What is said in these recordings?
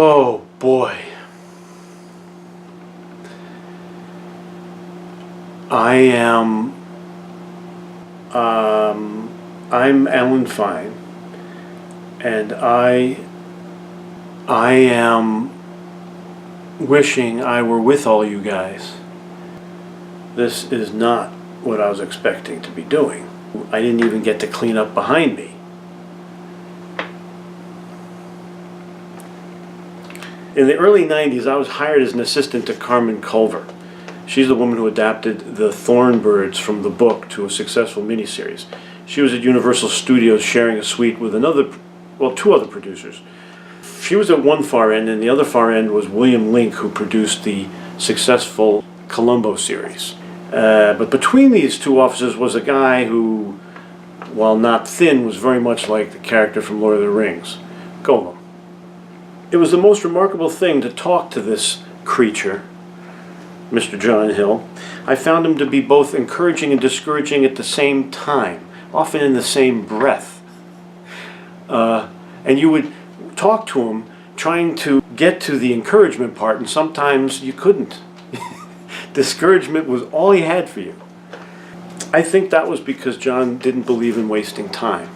Oh boy. I am, I'm Alan Fine, and I am wishing I were with all you guys. This is not what I was expecting to be doing. I didn't even get to clean up behind me. In the early 90s, I was hired as an assistant to Carmen Culver. She's the woman who adapted the Thornbirds from the book to a successful miniseries. She was at Universal Studios sharing a suite with two other producers. She was at one far end, and the other far end was William Link, who produced the successful Columbo series. But between these two offices was a guy who, while not thin, was very much like the character from Lord of the Rings, Gollum. It was the most remarkable thing to talk to this creature, Mr. John Hill. I found him to be both encouraging and discouraging at the same time, often in the same breath. And you would talk to him trying to get to the encouragement part, and sometimes you couldn't. Discouragement was all he had for you. I think that was because John didn't believe in wasting time.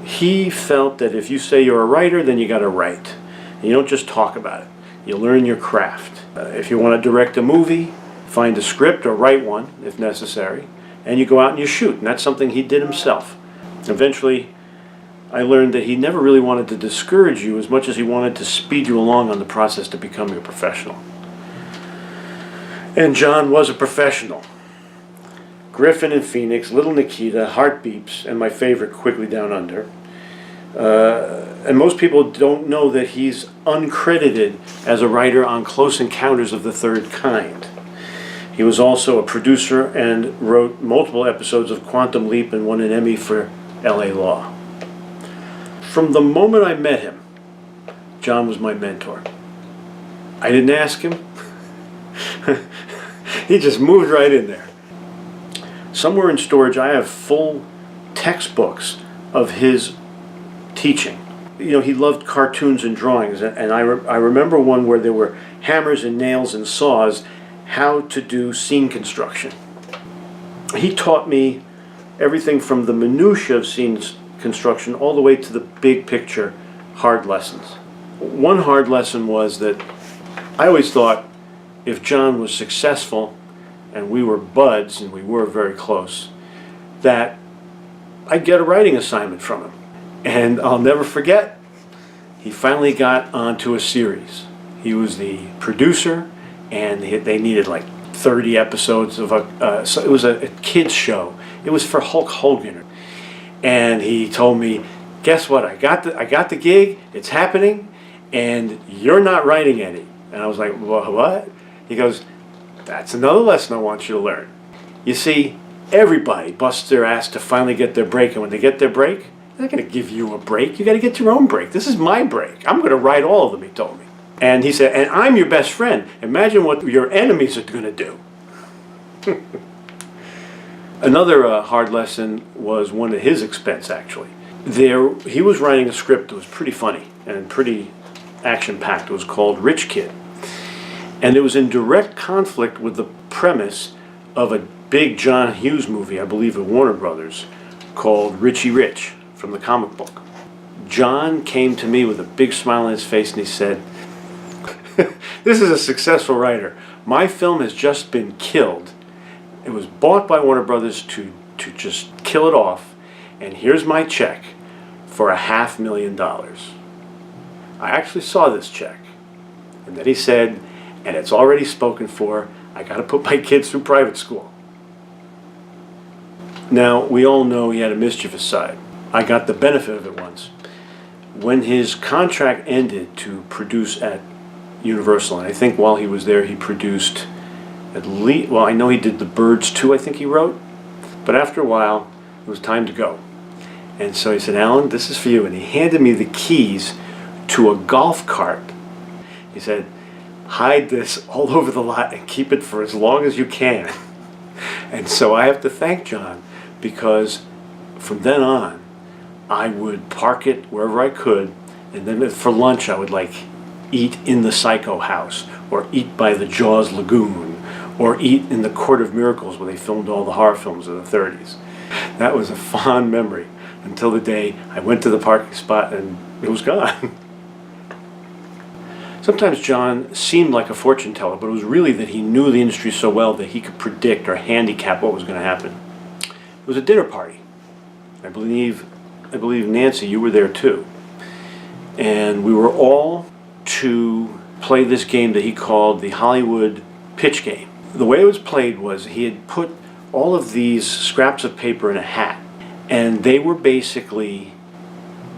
He felt that if you say you're a writer, then you got to write. And you don't just talk about it. You learn your craft. If you want to direct a movie, find a script or write one, if necessary, and you go out and you shoot. And that's something he did himself. Eventually, I learned that he never really wanted to discourage you as much as he wanted to speed you along on the process to becoming a professional. And John was a professional. Griffin and Phoenix, Little Nikita, Heart Beeps, and my favorite, Quigley Down Under. And most people don't know that he's uncredited as a writer on Close Encounters of the Third Kind. He was also a producer and wrote multiple episodes of Quantum Leap and won an Emmy for L.A. Law. From the moment I met him, John was my mentor. I didn't ask him. He just moved right in there. Somewhere in storage, I have full textbooks of his teaching. You know, he loved cartoons and drawings, and I remember one where there were hammers and nails and saws, how to do scene construction. He taught me everything from the minutiae of scene construction all the way to the big picture hard lessons. One hard lesson was that I always thought if John was successful and we were buds, and we were very close, that I'd get a writing assignment from him. And I'll never forget, he finally got onto a series. He was the producer, and they needed like 30 episodes of so it was a kids show. It was for Hulk Hogan. And he told me, guess what, I got the gig, it's happening, and you're not writing any. And I was like, what? He goes, that's another lesson I want you to learn. You see, everybody busts their ass to finally get their break, and when they get their break, they're not going to give you a break. You got to get your own break. This is my break. I'm going to write all of them, he told me. And he said, and I'm your best friend. Imagine what your enemies are going to do. Another hard lesson was one at his expense, actually. He was writing a script that was pretty funny and pretty action-packed. It was called Rich Kid. And it was in direct conflict with the premise of a big John Hughes movie, I believe at Warner Brothers, called Richie Rich, from the comic book. John came to me with a big smile on his face and he said, this is a successful writer. My film has just been killed. It was bought by Warner Brothers to just kill it off, and here's my check for $500,000. I actually saw this check. And then he said, and it's already spoken for, I got to put my kids through private school. Now, we all know he had a mischievous side. I got the benefit of it once. When his contract ended to produce at Universal, and I think while he was there he produced at least, well, I know he did The Birds too, I think he wrote, but after a while it was time to go. And so he said, Alan, this is for you, and he handed me the keys to a golf cart. He said, hide this all over the lot and keep it for as long as you can. And so I have to thank John, because from then on I would park it wherever I could And then for lunch I would like eat in the Psycho House, or eat by the Jaws Lagoon, or eat in the Court of Miracles where they filmed all the horror films of the 30s. That was a fond memory until the day I went to the parking spot and it was gone. Sometimes John seemed like a fortune teller, but it was really that he knew the industry so well that he could predict or handicap what was going to happen. It was a dinner party. I believe Nancy, you were there too. And we were all to play this game that he called the Hollywood pitch game. The way it was played was he had put all of these scraps of paper in a hat, and they were basically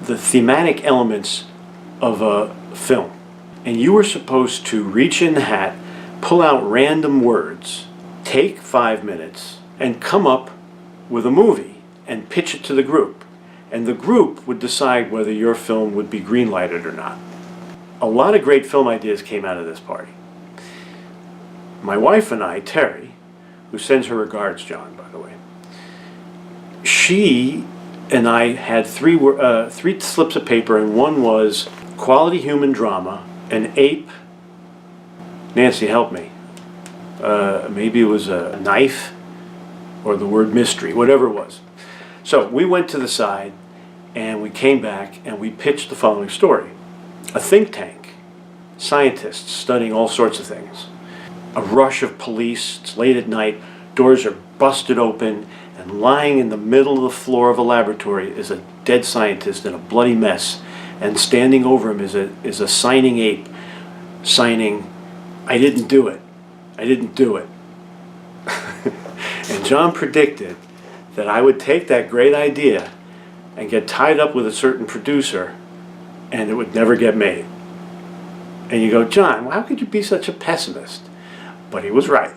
the thematic elements of a film. And you were supposed to reach in the hat, pull out random words, take 5 minutes, and come up with a movie and pitch it to the group. And the group would decide whether your film would be green-lighted or not. A lot of great film ideas came out of this party. My wife and I, Terry, who sends her regards, John, by the way, she and I had three slips of paper, and one was quality human drama, an ape. Nancy, help me. Maybe it was a knife or the word mystery, whatever it was. So we went to the side and we came back and we pitched the following story. A think tank, scientists studying all sorts of things. A rush of police, it's late at night, doors are busted open, and lying in the middle of the floor of a laboratory is a dead scientist in a bloody mess, and standing over him is a signing ape, signing, "I didn't do it. I didn't do it." And John predicted that I would take that great idea and get tied up with a certain producer, and it would never get made. And you go, John, how could you be such a pessimist? But he was right.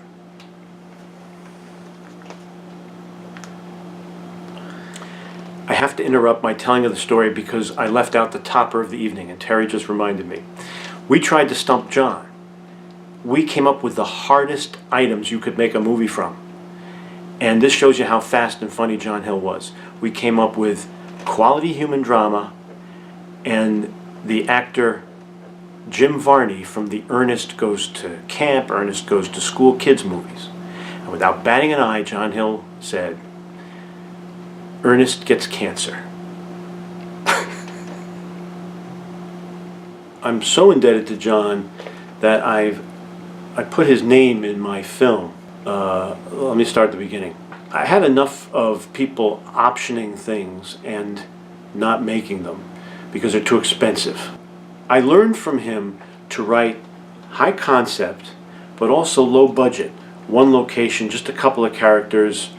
I have to interrupt my telling of the story because I left out the topper of the evening, and Terry just reminded me. We tried to stump John. We came up with the hardest items you could make a movie from. And this shows you how fast and funny John Hill was. We came up with quality human drama and the actor Jim Varney from the Ernest Goes to Camp, Ernest Goes to School kids movies. And without batting an eye, John Hill said, "Ernest gets cancer." I'm so indebted to John that I put his name in my film. Let me start at the beginning. I had enough of people optioning things and not making them because they're too expensive. I learned from him to write high concept, but also low budget. One location, just a couple of characters,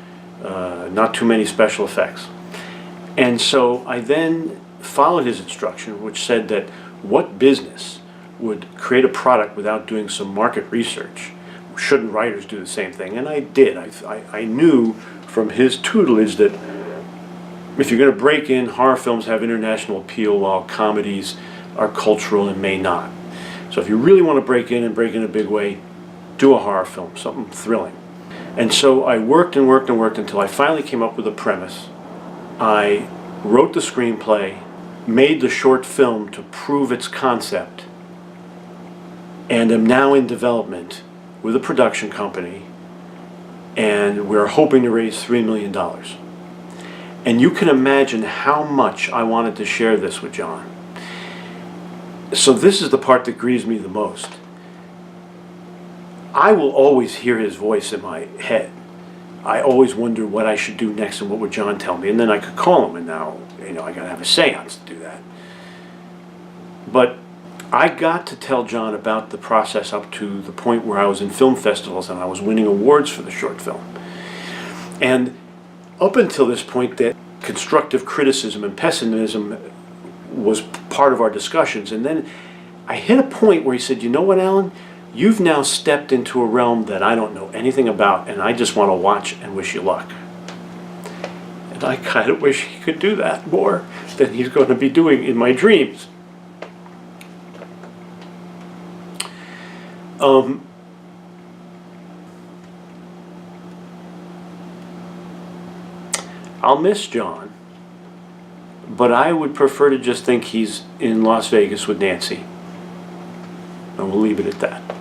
not too many special effects. And so I then followed his instruction, which said that what business would create a product without doing some market research? Shouldn't writers do the same thing? And I did. I knew from his tutelage that if you're going to break in, horror films have international appeal while comedies are cultural and may not. So if you really want to break in and break in a big way, do a horror film, something thrilling. And so I worked and worked and worked until I finally came up with a premise. I wrote the screenplay, made the short film to prove its concept, and am now in development with a production company, and we're hoping to raise $3 million. And you can imagine how much I wanted to share this with John. So this is the part that grieves me the most. I will always hear his voice in my head. I always wonder what I should do next and what would John tell me, and then I could call him, and now I gotta have a seance to do that. But I got to tell John about the process up to the point where I was in film festivals and I was winning awards for the short film. And up until this point, that constructive criticism and pessimism was part of our discussions. And then I hit a point where he said, "You know what, Alan? You've now stepped into a realm that I don't know anything about, and I just want to watch and wish you luck." And I kind of wish he could do that more than he's going to be doing in my dreams. I'll miss John. But I would prefer to just think he's in Las Vegas with Nancy. And we'll leave it at that.